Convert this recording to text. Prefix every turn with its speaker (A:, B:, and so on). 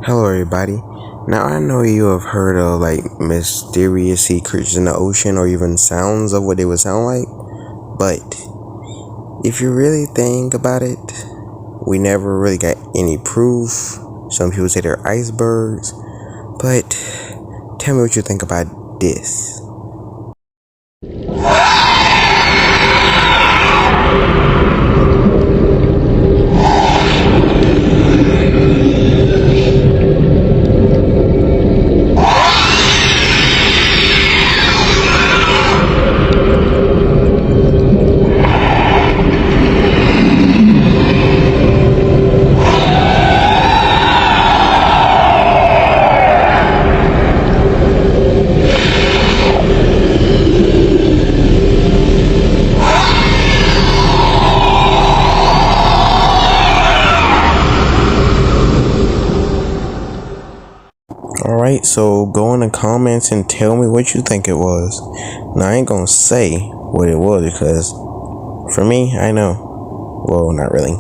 A: Hello everybody. Now I know you have heard of like mysterious sea creatures in the ocean or even sounds of what they would sound like, but if you really think about it, we never really got any proof. Some people say they're icebergs, but tell me what you think about this. Alright, so go in the comments and tell me what you think it was. Now I ain't gonna say what it was because for me, I know. Well, not really.